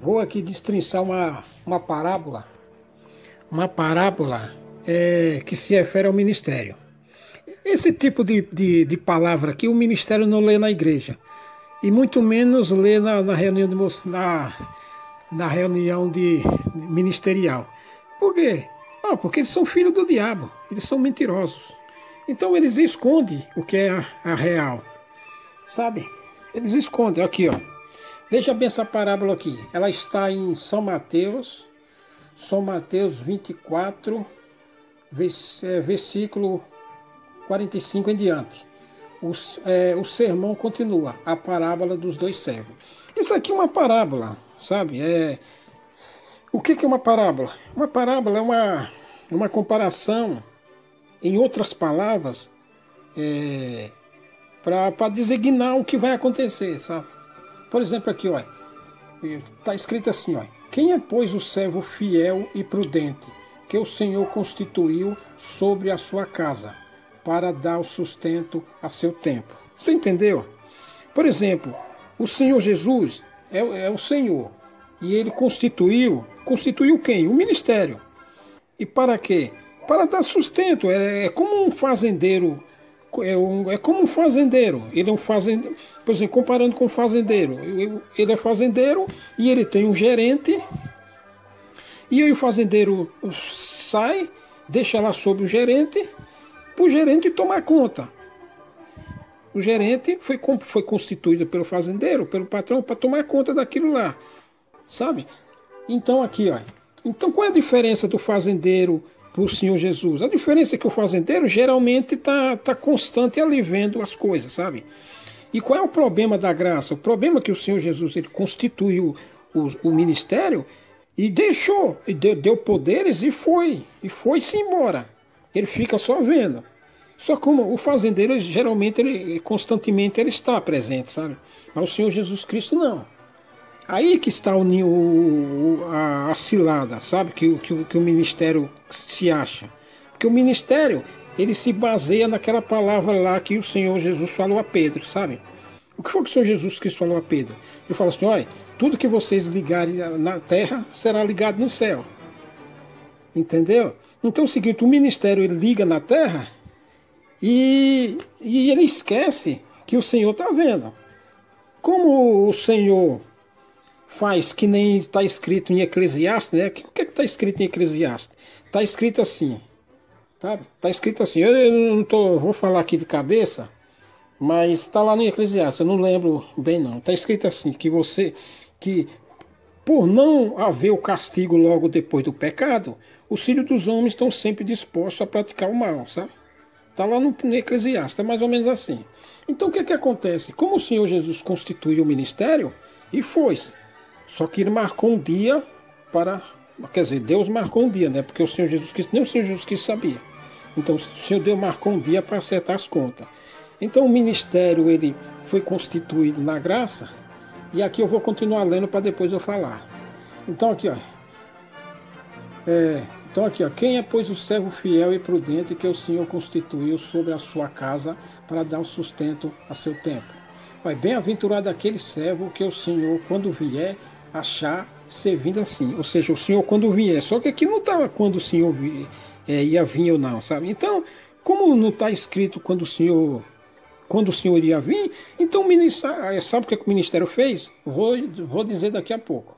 Vou aqui destrinçar uma parábola. Uma parábola que se refere ao ministério. Esse tipo de palavra aqui, o ministério não lê na igreja. E muito menos lê na reunião, na reunião ministerial. Por quê? Porque eles são filhos do diabo. Eles são mentirosos. Então eles escondem o que é a real. Sabe? Eles escondem. Aqui, ó. Veja bem essa parábola aqui. Ela está em São Mateus 24, versículo 45 em diante. O sermão continua, a parábola dos dois servos. Isso aqui é uma parábola, sabe? O que é uma parábola? Uma parábola é uma comparação, em outras palavras, para designar o que vai acontecer, sabe? Por exemplo, aqui, olha, está escrito assim, olha: quem é, pois, o servo fiel e prudente, que o Senhor constituiu sobre a sua casa, para dar o sustento a seu tempo? Você entendeu? Por exemplo, o Senhor Jesus é o Senhor, e ele constituiu quem? O ministério. E para quê? Para dar sustento. É como um fazendeiro. É como um fazendeiro. Ele é um fazendeiro. Por exemplo, comparando com um fazendeiro. Ele é fazendeiro e ele tem um gerente. E aí o fazendeiro sai, deixa lá sobre o gerente, para o gerente tomar conta. O gerente foi constituído pelo fazendeiro, pelo patrão, para tomar conta daquilo lá. Sabe? Então aqui, ó. Então qual é a diferença do fazendeiro para o Senhor Jesus? A diferença é que o fazendeiro geralmente tá constante ali vendo as coisas, sabe? E qual é o problema da graça? O problema é que o Senhor Jesus ele constituiu o ministério e deixou, e deu poderes e foi-se embora. Ele fica só vendo. Só como o fazendeiro, geralmente, constantemente ele está presente, sabe? Mas o Senhor Jesus Cristo não. Aí que está a cilada, sabe? Que o ministério se acha. Porque o ministério, ele se baseia naquela palavra lá que o Senhor Jesus falou a Pedro, sabe? O que foi que o Senhor Jesus Cristo falou a Pedro? Ele falou assim: olha, tudo que vocês ligarem na terra será ligado no céu. Entendeu? Então é o seguinte, o ministério ele liga na terra e ele esquece que o Senhor está vendo. Como o Senhor faz que nem está escrito em Eclesiastes, né? O que está escrito em Eclesiastes? Está escrito assim, sabe? Está escrito assim, eu não vou falar aqui de cabeça, mas está lá no Eclesiastes, eu não lembro bem não. Está escrito assim, que por não haver o castigo logo depois do pecado, os filhos dos homens estão sempre dispostos a praticar o mal, sabe? Está lá no Eclesiastes, é mais ou menos assim. Então o que acontece? Como o Senhor Jesus constituiu o ministério, e foi-se. Só que ele marcou um dia para... Quer dizer, Deus marcou um dia, né? Porque o Senhor Jesus Cristo, nem o Senhor Jesus Cristo sabia. Então o Senhor Deus marcou um dia para acertar as contas. Então o ministério ele foi constituído na graça. E aqui eu vou continuar lendo para depois eu falar. Então aqui, ó. Quem é, pois, o servo fiel e prudente que o Senhor constituiu sobre a sua casa para dar o sustento a seu tempo? Bem-aventurado aquele servo que o Senhor, quando vier, achar servindo assim. Ou seja, o Senhor quando vier. Só que aqui não estava quando o Senhor ia vir ou não, sabe? Então, como não está escrito quando o Senhor iria vir, então o ministério, sabe o que o ministério fez? Vou dizer daqui a pouco.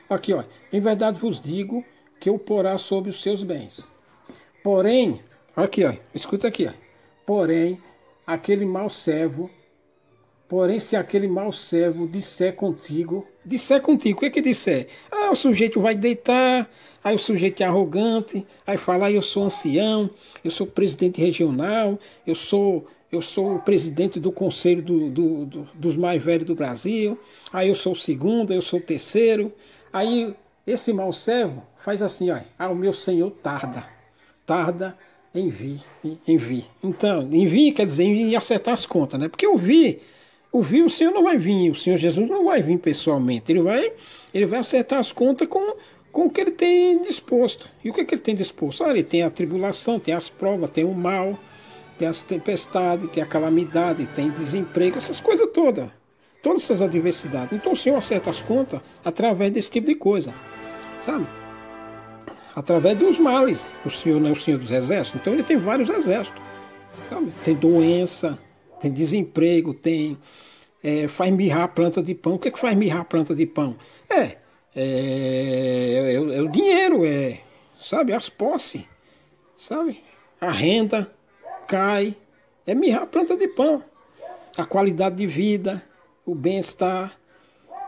Aqui, ó. Em verdade vos digo que o porá sobre os seus bens. Porém, aqui, ó. Escuta aqui, ó. Porém, se aquele mau servo disser contigo, o que disser? O sujeito vai deitar, aí o sujeito é arrogante, aí fala: eu sou ancião, eu sou presidente regional, eu sou o presidente do conselho dos mais velhos do Brasil, aí eu sou o segundo, eu sou o terceiro. Aí esse mau servo faz assim: ó, o meu senhor tarda em vir. Então, em vir quer dizer em acertar as contas, né? Porque o Senhor não vai vir, o Senhor Jesus não vai vir pessoalmente, ele vai acertar as contas com o que ele tem disposto. E o que ele tem disposto? Ele tem a tribulação, tem as provas, tem o mal, tem as tempestades, tem a calamidade, tem desemprego, essas coisas todas. todas essas adversidades. Então o Senhor acerta as contas através desse tipo de coisa, sabe? Através dos males. O Senhor não é o Senhor dos exércitos, então ele tem vários exércitos, sabe? Tem doença, tem desemprego, tem faz mirrar a planta de pão. O que é que faz mirrar a planta de pão? É o dinheiro, sabe? As posses, sabe? A renda cai, mirrar a planta de pão. A qualidade de vida, o bem-estar.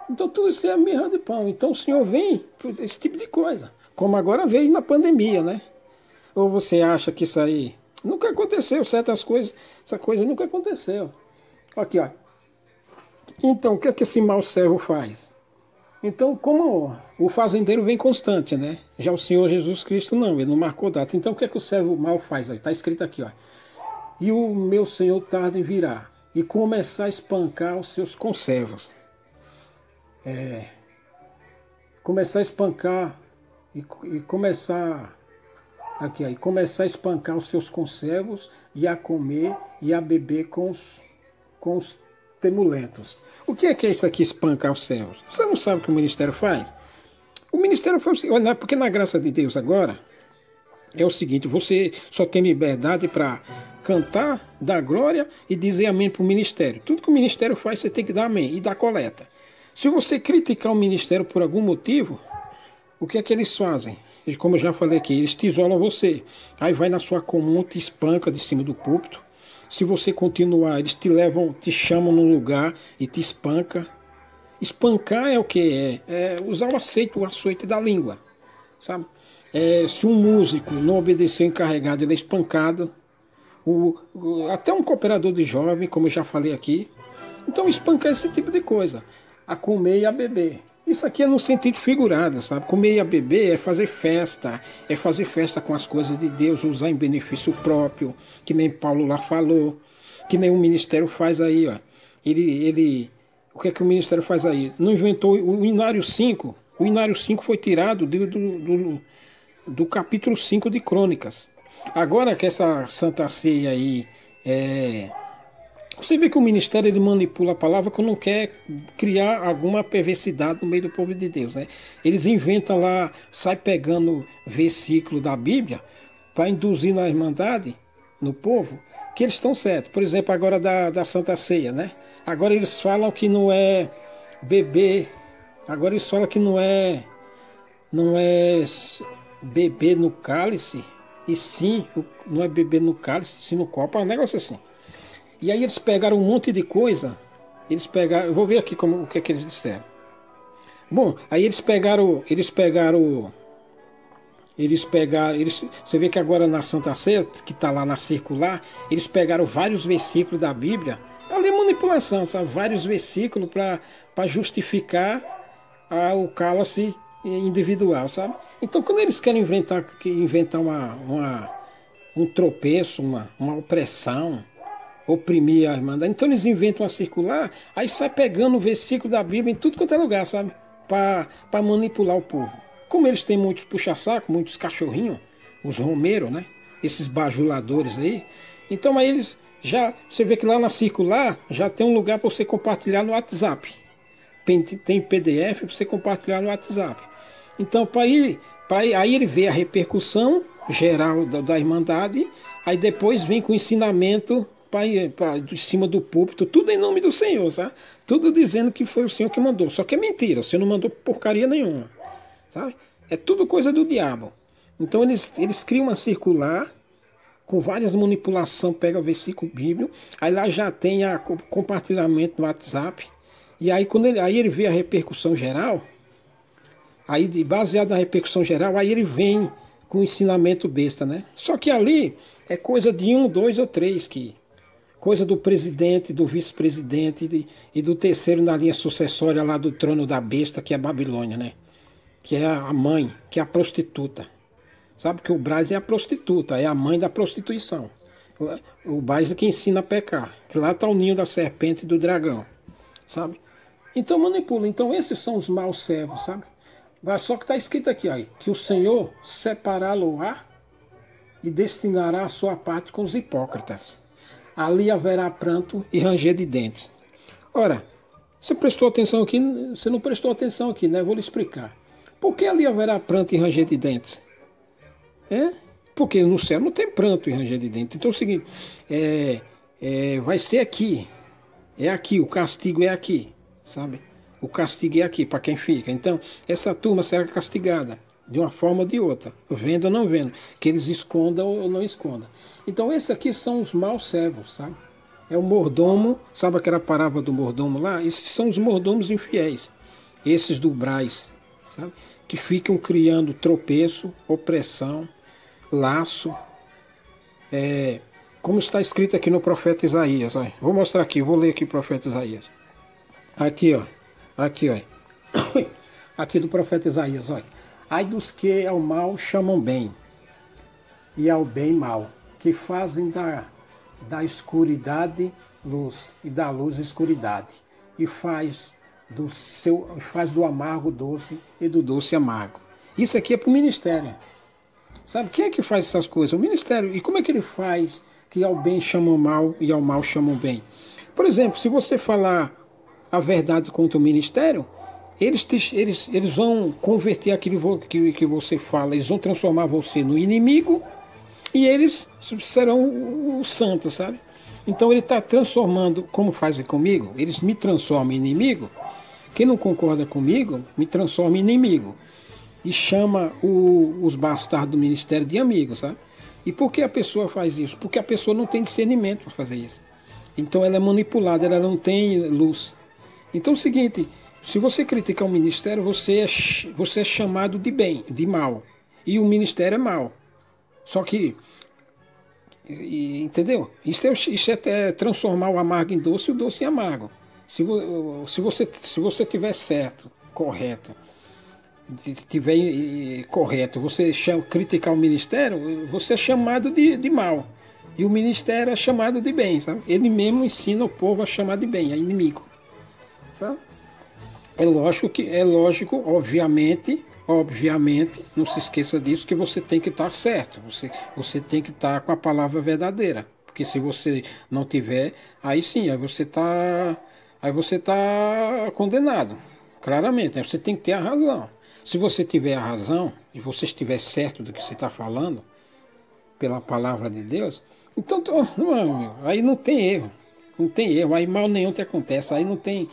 Então tudo isso é mirra de pão. Então o Senhor vem por esse tipo de coisa. Como agora veio na pandemia, né? Ou você acha que isso aí nunca aconteceu, certas coisas, essa coisa nunca aconteceu. Aqui, ó. Então, o que é que esse mau servo faz? Então, como o fazendeiro vem constante, né? Já o Senhor Jesus Cristo não, ele não marcou data. Então, o que é que o servo mau faz? Está escrito aqui, ó. E o meu Senhor tarda em virar e começar a espancar os seus conservos. Começar a espancar e começar aqui, ó, e começar a espancar os seus conservos e a comer e a beber com os temulentos. O que é isso aqui, espancar os servos? Você não sabe o que o ministério faz? O ministério faz porque na graça de Deus agora é o seguinte, você só tem liberdade para cantar, dar glória e dizer amém para o ministério. Tudo que o ministério faz, você tem que dar amém e dar coleta. Se você criticar o ministério por algum motivo, o que é que eles fazem? Como eu já falei aqui, eles te isolam você. Aí vai na sua comum, te espanca de cima do púlpito. Se você continuar, eles te levam, te chamam num lugar e te espanca. Espancar é o que? É usar o açoite da língua, sabe? Se um músico não obedecer o encarregado, ele é espancado. Até um cooperador de jovem, como eu já falei aqui. Então espancar é esse tipo de coisa. A comer e a beber. Isso aqui é no sentido figurado, sabe? Comer e a beber é fazer festa com as coisas de Deus, usar em benefício próprio, que nem Paulo lá falou, que nem o ministério faz aí, ó. O que é que o ministério faz aí? Não inventou o Inário 5. O Inário 5 foi tirado do capítulo 5 de Crônicas. Agora que essa Santa Ceia aí você vê que o ministério ele manipula a palavra quando não quer criar alguma perversidade no meio do povo de Deus, né? Eles inventam lá, sai pegando versículo da Bíblia para induzir na irmandade, no povo, que eles estão certos. Por exemplo, agora da Santa Ceia, né? Agora eles falam que não é beber, agora eles falam que não é beber no cálice, e sim, não é beber no cálice, sim no copo, é um negócio assim. E aí eles pegaram um monte de coisa, eu vou ver aqui o que é que eles disseram. Bom, aí você vê que agora na Santa Ceia, que está lá na circular, eles pegaram vários versículos da Bíblia, ali é manipulação, sabe? Vários versículos para justificar o cálice individual, sabe? Então quando eles querem inventar um tropeço, uma opressão, oprimir a irmandade, então eles inventam uma circular, aí sai pegando o versículo da Bíblia em tudo quanto é lugar, sabe? Para manipular o povo. Como eles têm muitos puxa-saco, muitos cachorrinhos, os romeiros, né? Esses bajuladores aí. Então aí eles você vê que lá na circular já tem um lugar para você compartilhar no WhatsApp. Tem PDF para você compartilhar no WhatsApp. Então aí ele vê a repercussão geral da irmandade, aí depois vem com o ensinamento de cima do púlpito, tudo em nome do Senhor, sabe? Tudo dizendo que foi o Senhor que mandou. Só que é mentira, o Senhor não mandou porcaria nenhuma, sabe? É tudo coisa do diabo. Então eles criam uma circular com várias manipulações, pega o versículo bíblico, aí lá já tem o compartilhamento no WhatsApp, e aí quando ele vê a repercussão geral, aí baseado na repercussão geral, aí ele vem com o ensinamento besta, né? Só que ali é coisa de 1, 2 ou 3 coisa do presidente, do vice-presidente e do terceiro na linha sucessória lá do trono da besta, que é a Babilônia, né? Que é a mãe, que é a prostituta. Sabe que o Braz é a prostituta, é a mãe da prostituição. O Braz é que ensina a pecar, que lá está o ninho da serpente e do dragão, sabe? Então manipula. Então esses são os maus servos, sabe? Mas só que está escrito aqui, ó, que o Senhor separá-lo-á e destinará a sua parte com os hipócritas. Ali haverá pranto e ranger de dentes. Ora, Você prestou atenção aqui? Você não prestou atenção aqui, né? Eu vou lhe explicar. Por que ali haverá pranto e ranger de dentes? É? Porque no céu não tem pranto e ranger de dentes. Então é o seguinte, vai ser aqui. É aqui, o castigo é aqui, sabe? O castigo é aqui para quem fica. Então, essa turma será castigada de uma forma ou de outra, vendo ou não vendo, que eles escondam ou não escondam. Então, esses aqui são os maus servos, sabe? É o mordomo, sabe aquela parábola do mordomo lá? Esses são os mordomos infiéis, esses do Braz, sabe? Que ficam criando tropeço, opressão, laço, como está escrito aqui no profeta Isaías. Olha. Vou mostrar aqui, vou ler aqui o profeta Isaías. Aqui, ó. Aqui, ó. Aqui do profeta Isaías, olha. Ai dos que ao mal chamam bem, e ao bem mal, que fazem da escuridade luz, e da luz escuridade, e faz do amargo doce, e do doce amargo. Isso aqui é para o ministério. Sabe, quem é que faz essas coisas? O ministério. E como é que ele faz que ao bem chamam mal e ao mal chamam bem? Por exemplo, se você falar a verdade contra o ministério, eles vão converter aquilo que você fala, eles vão transformar você no inimigo e eles serão os santos, sabe? Então ele está transformando, como faz comigo, eles me transformam em inimigo. Quem não concorda comigo, me transforma em inimigo. E chama os bastardos do ministério de amigos, sabe? E por que a pessoa faz isso? Porque a pessoa não tem discernimento para fazer isso. Então ela é manipulada, ela não tem luz. Então é o seguinte, se você criticar o ministério, você é chamado de bem, de mal. E o ministério é mal. Só que, entendeu? Isso é transformar o amargo em doce e o doce em amargo. Se você tiver certo, correto, tiver correto, você criticar o ministério, você é chamado de mal. E o ministério é chamado de bem, sabe? Ele mesmo ensina o povo a chamar de bem, é inimigo. Sabe? É lógico, obviamente, não se esqueça disso, que você tem que estar certo, você tem que estar com a palavra verdadeira. Porque se você não tiver, aí sim, aí você está condenado, claramente, você tem que ter a razão. Se você tiver a razão e você estiver certo do que você está falando, pela palavra de Deus, então aí não tem erro. Não tem erro, aí mal nenhum te acontece, aí não tem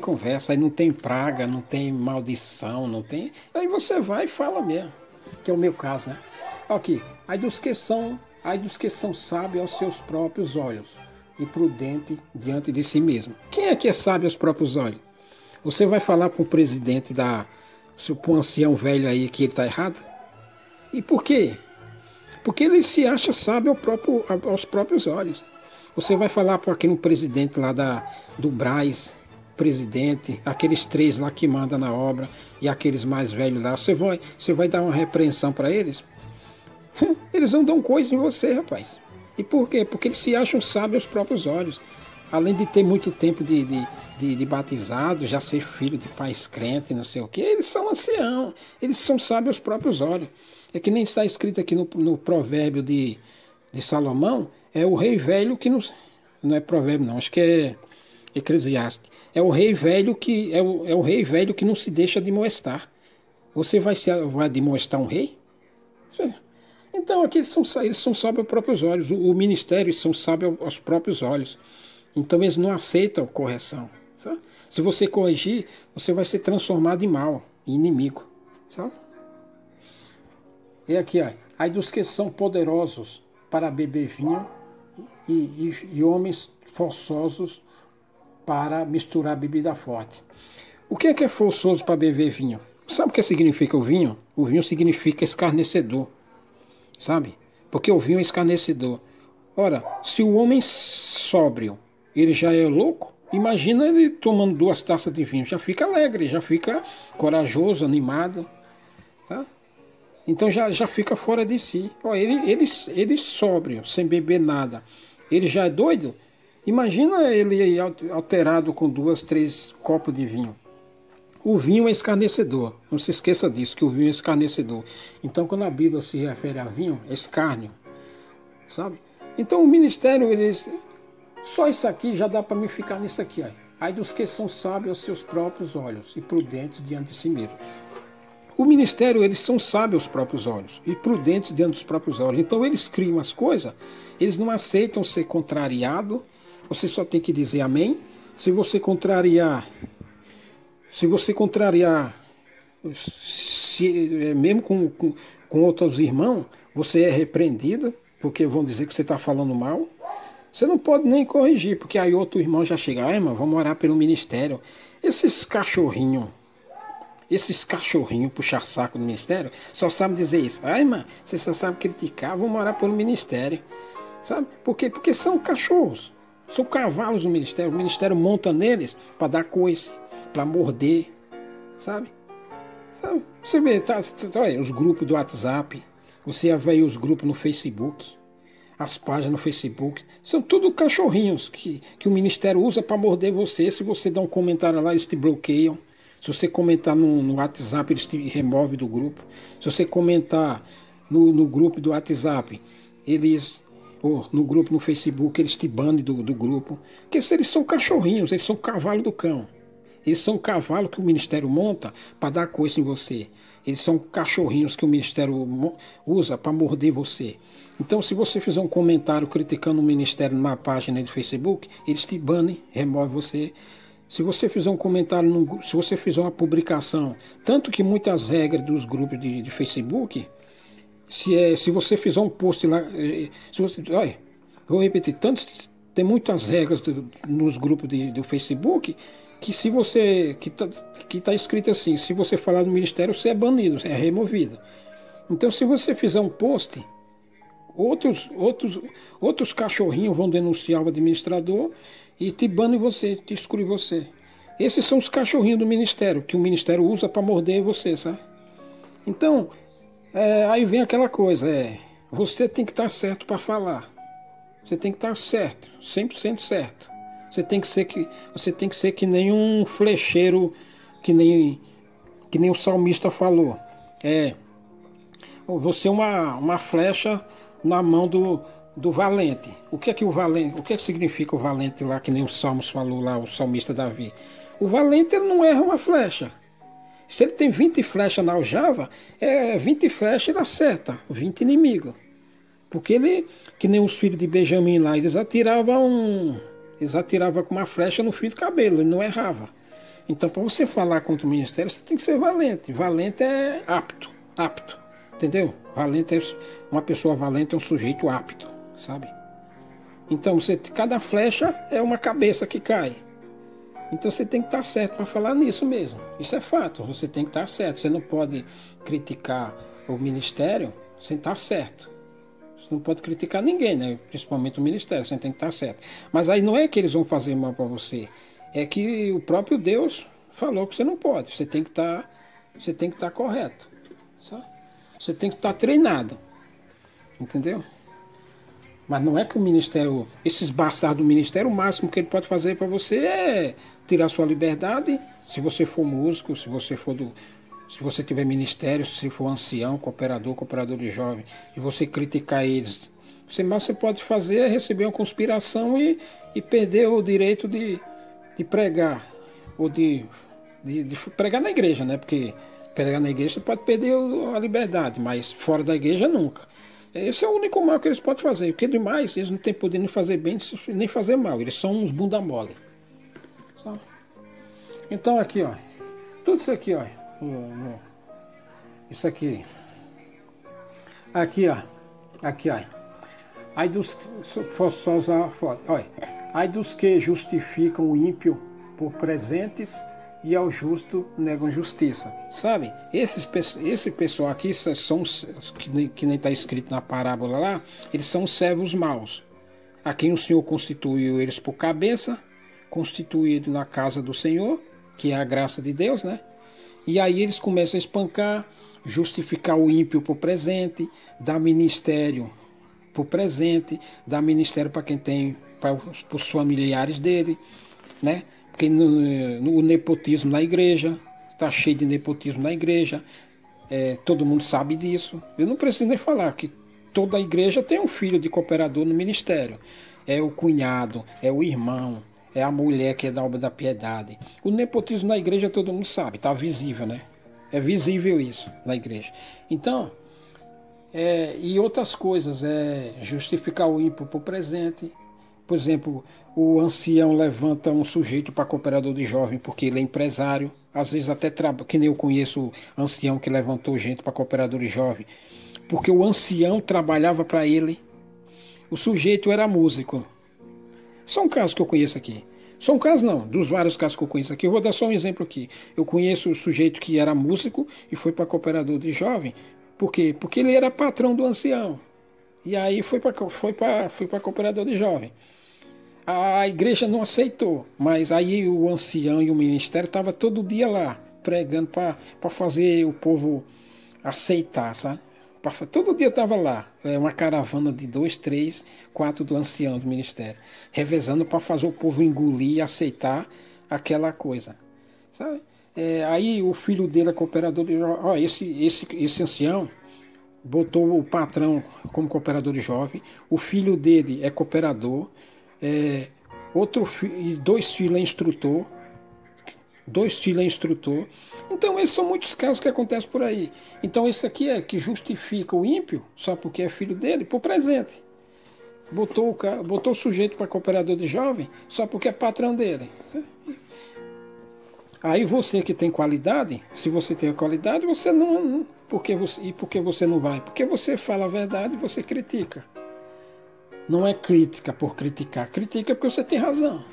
conversa, aí não tem praga, não tem maldição, não tem. Aí você vai e fala mesmo, que é o meu caso, né? Aqui, aí dos que são sábios aos seus próprios olhos e prudente diante de si mesmo. Quem é que é sábio aos próprios olhos? Você vai falar para o presidente para um ancião velho aí que ele está errado? E por quê? Porque ele se acha sábio aos próprios olhos. Você vai falar para aquele presidente lá do Braz, presidente, aqueles 3 lá que mandam na obra e aqueles mais velhos lá, você vai dar uma repreensão para eles? Eles vão dar um coisa em você, rapaz. E por quê? Porque eles se acham sábios aos próprios olhos. Além de ter muito tempo de batizado, já ser filho de pais crentes, não sei o quê, eles são anciãos, eles são sábios aos próprios olhos. É que nem está escrito aqui no provérbio de Salomão, é o rei velho que não é provérbio não, acho que é Eclesiastes. É o rei velho que é o rei velho que não se deixa admoestar. Você vai admoestar um rei? Então aqui eles são sábios aos próprios olhos. O ministério são sábios aos próprios olhos. Então eles não aceitam correção. Sabe? Se você corrigir, você vai ser transformado em mal, em inimigo. Sabe? E aqui, aí dos que são poderosos para beber vinho e homens forçosos para misturar bebida forte. O que é forçoso para beber vinho? Sabe o que significa o vinho? O vinho significa escarnecedor, sabe? Porque o vinho é escarnecedor. Ora, se o homem sóbrio, ele já é louco, imagina ele tomando 2 taças de vinho, já fica alegre, já fica corajoso, animado, sabe? Então já fica fora de si. Ele sóbrio, sem beber nada, ele já é doido? Imagina ele alterado com 2, 3 copos de vinho. O vinho é escarnecedor. Não se esqueça disso, que o vinho é escarnecedor. Então, quando a Bíblia se refere a vinho, é escárnio. Sabe? Então, o ministério, só isso aqui já dá para mim ficar nisso aqui. Ó. Ai dos que são sábios aos seus próprios olhos e prudentes diante de si mesmo. O ministério, eles são sábios aos próprios olhos e prudentes diante dos próprios olhos. Então eles criam as coisas, eles não aceitam ser contrariado. Você só tem que dizer amém. Se você contrariar, mesmo com outros irmãos, você é repreendido, porque vão dizer que você está falando mal. Você não pode nem corrigir, porque aí outro irmão já chega, irmão, vamos orar pelo ministério. Esses cachorrinhos puxar saco do ministério, só sabem dizer isso. Irmã, você só sabe criticar, vamos orar pelo ministério. Sabe? Por quê? Porque são cachorros, são cavalos do ministério. O ministério monta neles para dar coice, para morder, sabe? Você vê, olha, os grupos do WhatsApp, você vê os grupos no Facebook, as páginas no Facebook, são tudo cachorrinhos que o ministério usa para morder você. Se você dá um comentário lá, eles te bloqueiam. Se você comentar no WhatsApp, eles te removem do grupo. Se você comentar no grupo do WhatsApp, ou no grupo no Facebook, eles te banem do grupo. Porque eles são cachorrinhos, eles são cavalo do cão. Eles são cavalo que o ministério monta para dar coice em você. Eles são cachorrinhos que o ministério usa para morder você. Então, se você fizer um comentário criticando o ministério na página do Facebook, eles te banem, removem você. Se você fizer um comentário, se você fizer uma publicação, tanto que muitas regras dos grupos de Facebook, se você fizer um post lá, olha, vou repetir, tem muitas regras nos grupos do Facebook, que se você, que tá escrito assim, se você falar do ministério, você é banido, é removido. Então, se você fizer um post, outros cachorrinhos vão denunciar o administrador e te banem você, te excluem você. Esses são os cachorrinhos do ministério, que o ministério usa para morder você, sabe? Então, aí vem aquela coisa, você tem que estar certo para falar. Você tem que estar certo, 100% certo. Você tem que ser que nem um flecheiro, que nem o salmista falou. Você é uma flecha na mão do valente. O que que significa o valente lá, que nem o Salmos falou lá, o salmista Davi? O valente, ele não erra uma flecha. Se ele tem 20 flechas na aljava, 20 flechas ele acerta, 20 inimigos. Porque ele, que nem os filhos de Benjamim lá, eles atiravam com uma flecha no fio do cabelo, ele não errava. Então, para você falar contra o ministério, você tem que ser valente. Valente é apto. Entendeu? Valente uma pessoa valente é um sujeito apto, sabe? Então, cada flecha é uma cabeça que cai. Então você tem que estar certo para falar nisso mesmo. Isso é fato, você tem que estar certo. Você não pode criticar o ministério sem estar certo. Você não pode criticar ninguém, né? Principalmente o ministério, você tem que estar certo. Mas aí não é que eles vão fazer mal para você. É que o próprio Deus falou que você não pode. Você tem que estar correto. Sabe? Você tem que estar treinado. Entendeu? Mas não é que o ministério, esses bastardos do ministério, o máximo que ele pode fazer para você é tirar sua liberdade. Se você for músico, se você tiver ministério, se for ancião, cooperador de jovem, e você criticar eles, mais você pode fazer é receber uma conspiração e perder o direito de pregar, ou de pregar na igreja, né? Porque pregar na igreja você pode perder a liberdade, mas fora da igreja nunca. Esse é o único mal que eles podem fazer. Porque demais, eles não têm poder nem fazer bem, nem fazer mal. Eles são uns bunda mole. Então aqui, ó. Tudo isso aqui, ó. Isso aqui. Aqui, ó. Aqui, ó. Ai dos que justificam o ímpio por presentes e ao justo negam justiça. Sabe? Esse pessoal aqui são que nem está escrito na parábola lá, eles são servos maus, a quem o Senhor constituiu eles por cabeça, constituído na casa do Senhor, que é a graça de Deus, né? E aí eles começam a espancar, justificar o ímpio por presente, dar ministério por presente, dar ministério para quem tem, para os familiares dele, né? Porque no nepotismo na igreja, está cheio de nepotismo na igreja, todo mundo sabe disso. Eu não preciso nem falar que toda a igreja tem um filho de cooperador no ministério. É o cunhado, é o irmão, é a mulher que é da obra da piedade. O nepotismo na igreja todo mundo sabe, está visível, né? É visível isso na igreja. Então, e outras coisas, justificar o ímpio por presente. Por exemplo, o ancião levanta um sujeito para cooperador de jovem porque ele é empresário. Às vezes até que nem eu conheço ancião que levantou gente para cooperador de jovem, porque o ancião trabalhava para ele. O sujeito era músico. Só um caso que eu conheço aqui. Só um caso não, dos vários casos que eu conheço aqui. Eu vou dar só um exemplo aqui. Eu conheço o sujeito que era músico e foi para cooperador de jovem. Por quê? Porque ele era patrão do ancião. E aí foi para cooperador de jovem. A igreja não aceitou, mas aí o ancião e o ministério estavam todo dia lá, pregando para fazer o povo aceitar, sabe? Todo dia estava lá, uma caravana de 2, 3, 4 do ancião do ministério, revezando para fazer o povo engolir e aceitar aquela coisa, sabe? Aí o filho dele é cooperador de jovem. Esse ancião botou o patrão como cooperador de jovem, o filho dele é cooperador, dois filhos é instrutor. Então esses são muitos casos que acontecem por aí. Então esse aqui é que justifica o ímpio, só porque é filho dele, por presente. Botou o sujeito para cooperador de jovem, só porque é patrão dele. Aí você que tem qualidade, se você tem a qualidade, você não. Por que você não vai? Porque você fala a verdade e você critica. Não é crítica por criticar, critica porque você tem razão.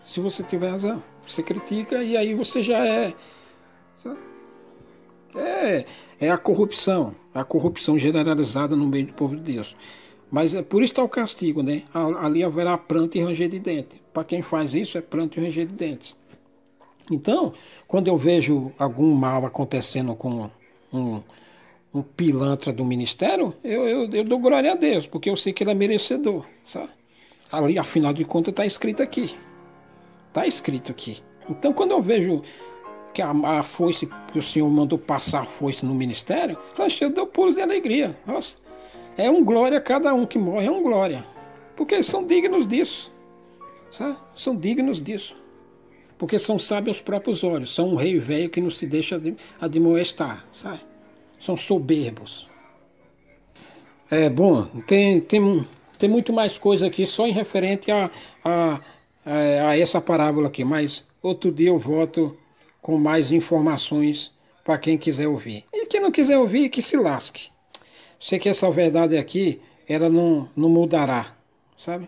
Se você tiver razão, você critica e aí você já é a corrupção generalizada no meio do povo de Deus. Mas é por isso está o castigo, né? Ali haverá pranto e ranger de dentes. Para quem faz isso é pranto e ranger de dentes. Então, quando eu vejo algum mal acontecendo com um pilantra do ministério, eu dou glória a Deus, porque eu sei que ele é merecedor, sabe? Ali, afinal de contas, está escrito aqui. Está escrito aqui. Então, quando eu vejo que a foice, que o Senhor mandou passar a foice no ministério, eu dou pulos de alegria. Nossa, é um glória, cada um que morre é um glória. Porque eles são dignos disso. Sabe? São dignos disso. Porque são sábios aos próprios olhos. São um rei velho que não se deixa admoestar, sabe? São soberbos. Bom, tem muito mais coisa aqui, só em referente a essa parábola aqui. Mas outro dia eu volto com mais informações para quem quiser ouvir. E quem não quiser ouvir, que se lasque. Sei que essa verdade aqui, ela não mudará, sabe?